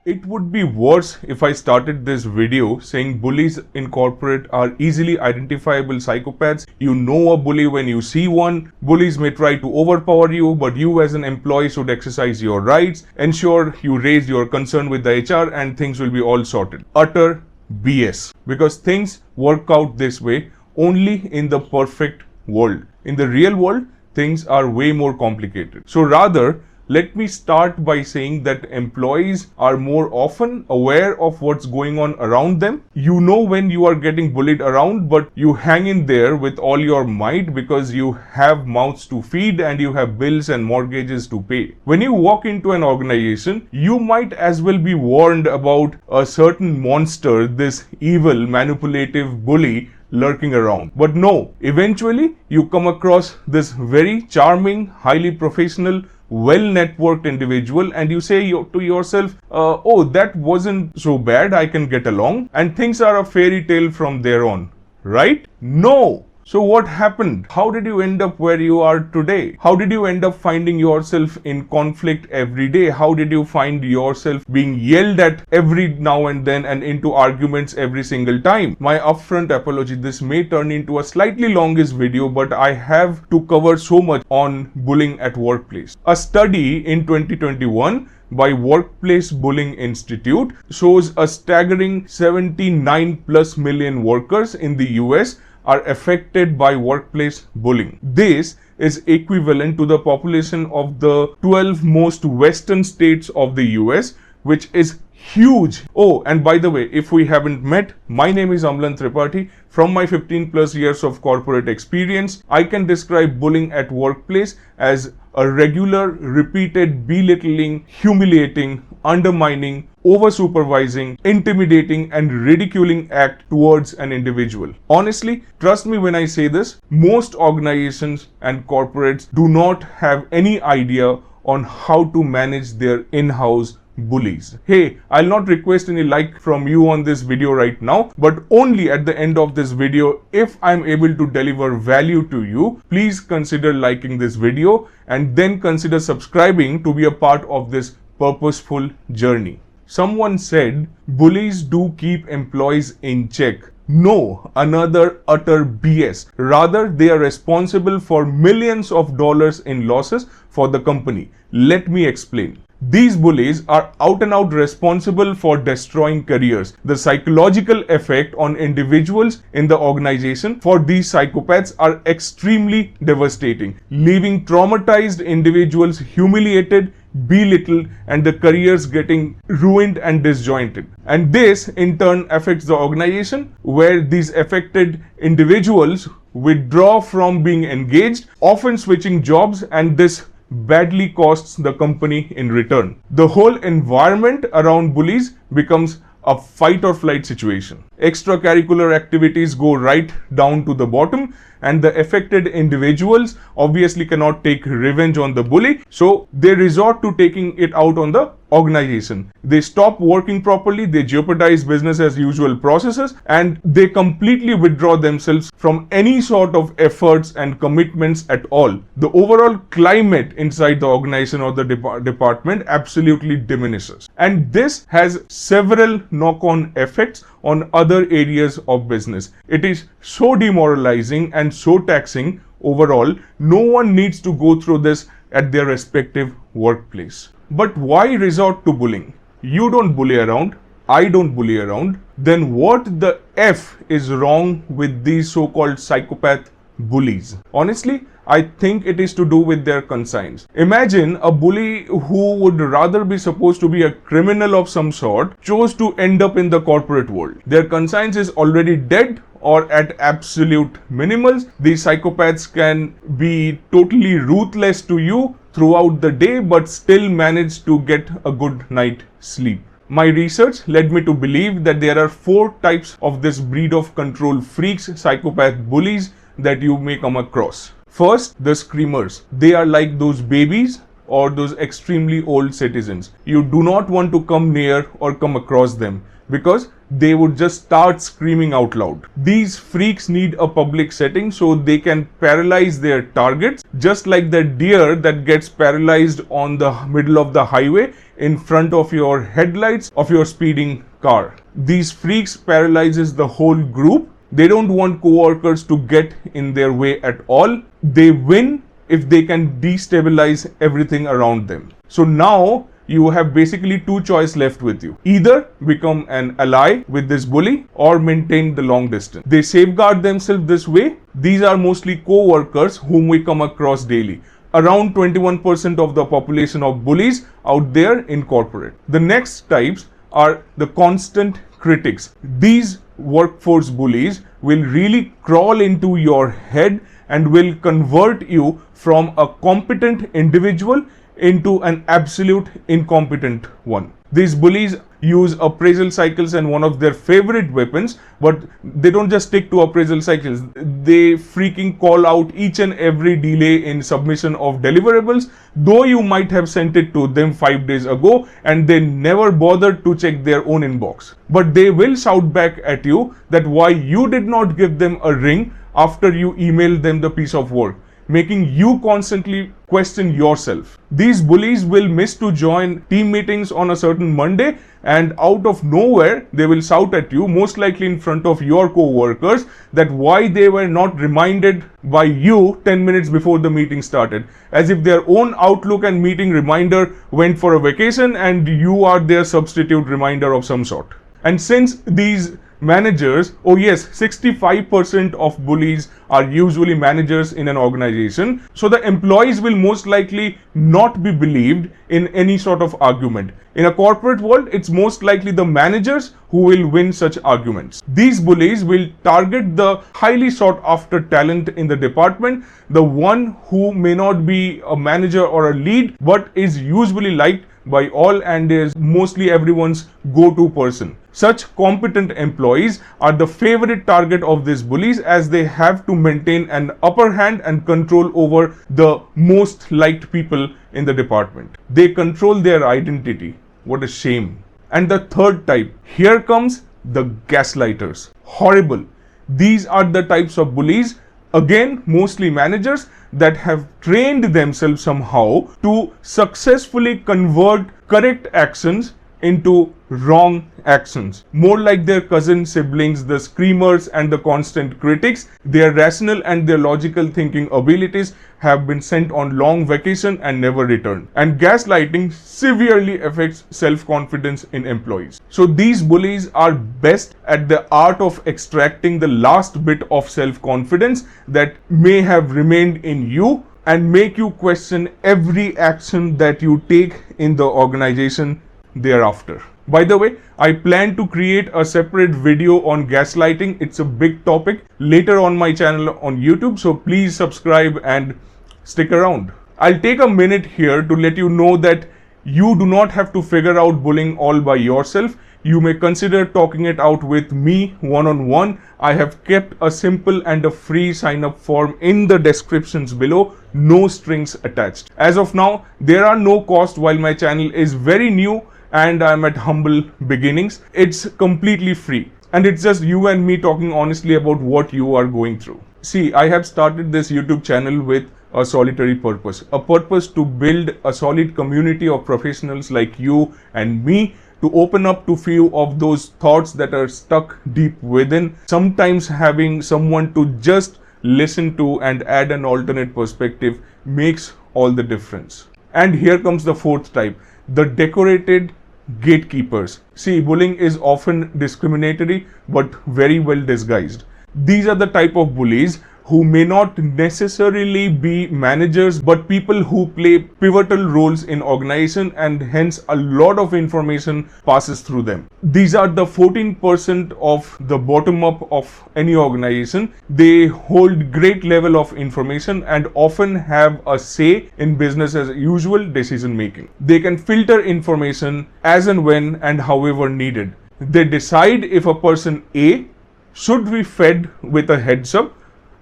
It would be worse if I started this video saying bullies in corporate are easily identifiable psychopaths. You know a bully when you see one. Bullies may try to overpower you, but you as an employee should exercise your rights, ensure you raise your concern with the HR, and things will be all sorted. Utter BS. Because things work out this way only in the perfect world. In the real world, things are way more complicated. So rather, let me start by saying that employees are more often aware of what's going on around them. You know when you are getting bullied around, but you hang in there with all your might because you have mouths to feed and you have bills and mortgages to pay. When you walk into an organization, you might as well be warned about a certain monster, this evil, manipulative bully lurking around. But no, eventually you come across this very charming, highly professional, well-networked individual and you say to yourself, oh, that wasn't so bad, I can get along, and things are a fairy tale from there on, right? No! So what happened? How did you end up where you are today? How did you end up finding yourself in conflict every day? How did you find yourself being yelled at every now and then and into arguments every single time? My upfront apology, this may turn into a slightly longish video, but I have to cover so much on bullying at workplace. A study in 2021 by Workplace Bullying Institute shows a staggering 79 plus million workers in the US are affected by workplace bullying. This is equivalent to the population of the 12 most western states of the US, which is huge. Oh, and by the way, if we haven't met, my name is AmlanTripathi. From my 15 plus years of corporate experience, I can describe bullying at workplace as a regular, repeated belittling, humiliating, undermining, over-supervising, intimidating, and ridiculing act towards an individual. Honestly, trust me when I say this, most organizations and corporates do not have any idea on how to manage their in-house bullies. Hey, I'll not request any like from you on this video right now, but only at the end of this video. If I'm able to deliver value to you, please consider liking this video and then consider subscribing to be a part of this purposeful journey. Someone said bullies do keep employees in check. No, another utter BS. Rather, they are responsible for millions of dollars in losses for the company. Let me explain. These bullies are out and out responsible for destroying careers. The psychological effect on individuals in the organization for these psychopaths are extremely devastating, leaving traumatized individuals humiliated, belittled, and the careers getting ruined and disjointed. And this in turn affects the organization, where these affected individuals withdraw from being engaged, often switching jobs, and this badly costs the company in return. The whole environment around bullies becomes a fight or flight situation. Extracurricular activities go right down to the bottom, and the affected individuals obviously cannot take revenge on the bully, so they resort to taking it out on the organization. They stop working properly, they jeopardize business as usual processes, and they completely withdraw themselves from any sort of efforts and commitments at all. The overall climate inside the organization or the department absolutely diminishes. And this has several knock-on effects on other areas of business. It is so demoralizing and so taxing overall. No one needs to go through this at their respective workplace. But why resort to bullying? You don't bully around, I don't bully around. Then what the F is wrong with these so-called psychopath bullies? Honestly, I think it is to do with their conscience. Imagine a bully who would rather be supposed to be a criminal of some sort chose to end up in the corporate world. Their conscience is already dead or at absolute minimals. These psychopaths can be totally ruthless to you throughout the day but still manage to get a good night's sleep. My research led me to believe that there are 4 types of this breed of control freaks, psychopath bullies, that you may come across. First, the screamers. They are like those babies or those extremely old citizens. You do not want to come near or come across them because they would just start screaming out loud. These freaks need a public setting so they can paralyze their targets, just like the deer that gets paralyzed on the middle of the highway in front of your headlights of your speeding car. These freaks paralyzes the whole group. They don't want coworkers to get in their way at all. They win if they can destabilize everything around them. So now you have basically two choices left with you. Either become an ally with this bully or maintain the long distance. They safeguard themselves this way. These are mostly co-workers whom we come across daily. Around 21% of the population of bullies out there in corporate. The next types are the constant critics. These workforce bullies will really crawl into your head and will convert you from a competent individual into an absolute incompetent one. These bullies use appraisal cycles and one of their favorite weapons, but they don't just stick to appraisal cycles. They freaking call out each and every delay in submission of deliverables, though you might have sent it to them 5 days ago and they never bothered to check their own inbox. But they will shout back at you that why you did not give them a ring after you emailed them the piece of work, making you constantly question yourself. These bullies will miss to join team meetings on a certain Monday, and out of nowhere they will shout at you, most likely in front of your co-workers, that why they were not reminded by you 10 minutes before the meeting started, as if their own Outlook and meeting reminder went for a vacation and you are their substitute reminder of some sort. And since these managers, oh yes, 65% of bullies are usually managers in an organization, so the employees will most likely not be believed in any sort of argument. In a corporate world, it's most likely the managers who will win such arguments. These bullies will target the highly sought after talent in the department, the one who may not be a manager or a lead, but is usually liked by all and is mostly everyone's go-to person. Such competent employees are the favorite target of these bullies, as they have to maintain an upper hand and control over the most liked people in the department. They control their identity. What a shame. And the third type, here comes the gaslighters. Horrible. These are the types of bullies, again mostly managers, that have trained themselves somehow to successfully convert correct actions into wrong actions. More like their cousin siblings, the screamers and the constant critics, their rational and their logical thinking abilities have been sent on long vacation and never returned. And gaslighting severely affects self-confidence in employees. So these bullies are best at the art of extracting the last bit of self-confidence that may have remained in you and make you question every action that you take in the organization thereafter. By the way, I plan to create a separate video on gaslighting. It's a big topic later on my channel on YouTube, so please subscribe and stick around. I'll take a minute here to let you know that you do not have to figure out bullying all by yourself. You may consider talking it out with me one-on-one. I have kept a simple and a free sign-up form in the descriptions below, no strings attached. As of now, there are no costs while my channel is very new and I'm at humble beginnings. It's completely free and it's just you and me talking honestly about what you are going through. See, I have started this YouTube channel with a solitary purpose, a purpose to build a solid community of professionals like you and me, to open up to few of those thoughts that are stuck deep within. Sometimes having someone to just listen to and add an alternate perspective makes all the difference. And here comes the fourth type, the decorated gatekeepers. See, bullying is often discriminatory but very well disguised. These are the type of bullies who may not necessarily be managers, but people who play pivotal roles in organization, and hence a lot of information passes through them. These are the 14% of the bottom up of any organization. They hold great level of information and often have a say in business as usual decision making. They can filter information as and when and however needed. They decide if a person A should be fed with a heads up,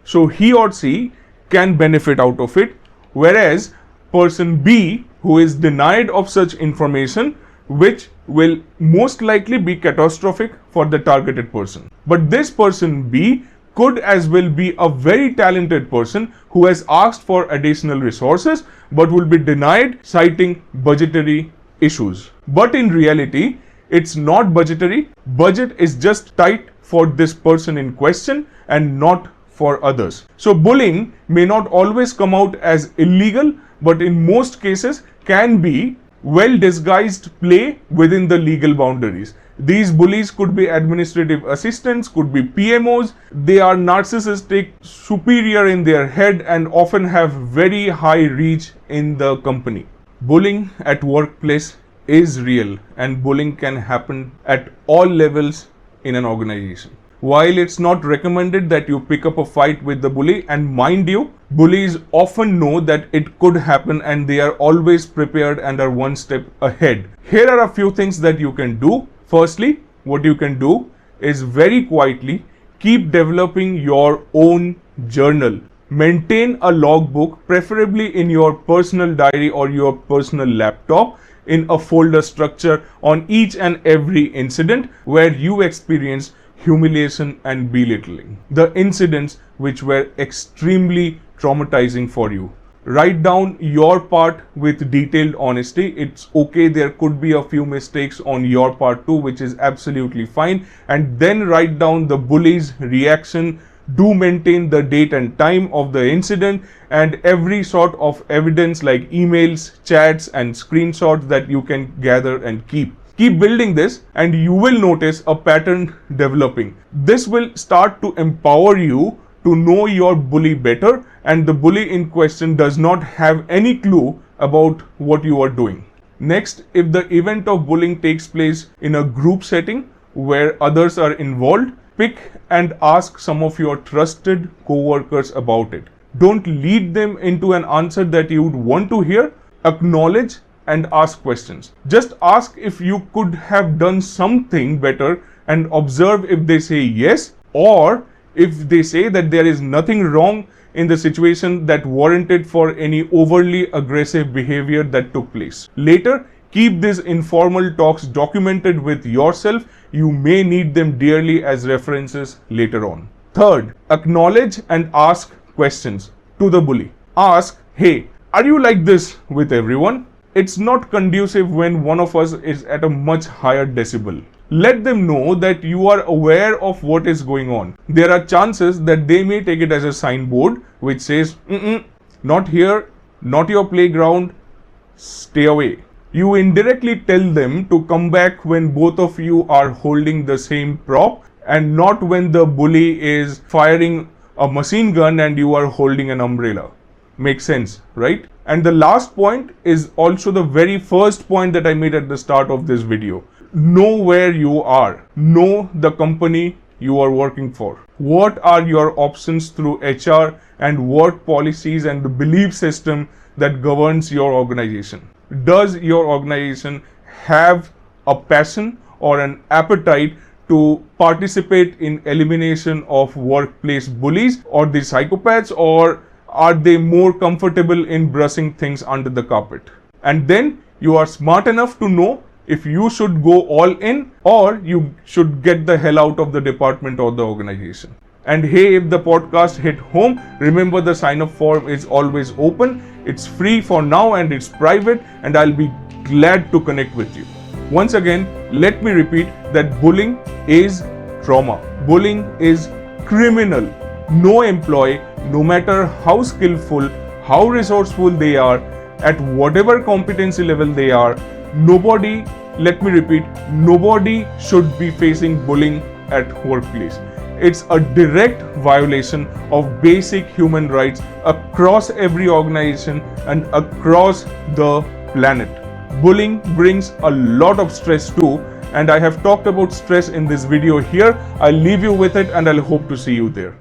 so he or she can benefit out of it, whereas person B, who is denied of such information, which will most likely be catastrophic for the targeted person. But this person B could as well be a very talented person who has asked for additional resources but will be denied citing budgetary issues. But in reality, it's not budgetary. Budget is just tight for this person in question and not for others. So bullying may not always come out as illegal, but in most cases can be well disguised play within the legal boundaries. These bullies could be administrative assistants, could be PMOs. They are narcissistic, superior in their head, and often have very high reach in the company. Bullying at workplace is real, and bullying can happen at all levels in an organization. While it's not recommended that you pick up a fight with the bully, and mind you, bullies often know that it could happen and they are always prepared and are one step ahead. Here are a few things that you can do. Firstly, what you can do is very quietly keep developing your own journal. Maintain a logbook, preferably in your personal diary or your personal laptop, in a folder structure on each and every incident where you experienced humiliation and belittling. The incidents which were extremely traumatizing for you. Write down your part with detailed honesty. It's okay, there could be a few mistakes on your part too, which is absolutely fine. And then write down the bully's reaction. Do maintain the date and time of the incident and every sort of evidence like emails, chats, and screenshots that you can gather and keep. Keep building this and you will notice a pattern developing. This will start to empower you to know your bully better, and the bully in question does not have any clue about what you are doing. Next, if the event of bullying takes place in a group setting where others are involved, pick and ask some of your trusted coworkers about it. Don't lead them into an answer that you would want to hear. Acknowledge and ask questions. Just ask if you could have done something better and observe if they say yes, or if they say that there is nothing wrong in the situation that warranted for any overly aggressive behavior that took place. Later, keep these informal talks documented with yourself. You may need them dearly as references later on. Third, acknowledge and ask questions to the bully. Ask, hey, are you like this with everyone? It's not conducive when one of us is at a much higher decibel. Let them know that you are aware of what is going on. There are chances that they may take it as a signboard which says, not here, not your playground, stay away. You indirectly tell them to come back when both of you are holding the same prop and not when the bully is firing a machine gun and you are holding an umbrella. Makes sense, right? And the last point is also the very first point that I made at the start of this video. Know where you are. Know the company you are working for. What are your options through HR and what policies and the belief system that governs your organization? Does your organization have a passion or an appetite to participate in elimination of workplace bullies or the psychopaths, or are they more comfortable in brushing things under the carpet? And then you are smart enough to know if you should go all in or you should get the hell out of the department or the organization. And hey, if the podcast hit home, remember the sign up form is always open. It's free for now and it's private, and I'll be glad to connect with you. Once again, let me repeat that bullying is trauma. Bullying is criminal. No employee, no matter how skillful, how resourceful they are, at whatever competency level they are, nobody, let me repeat, nobody should be facing bullying at workplace. It's a direct violation of basic human rights across every organization and across the planet. Bullying brings a lot of stress too, and I have talked about stress in this video here. I'll leave you with it and I'll hope to see you there.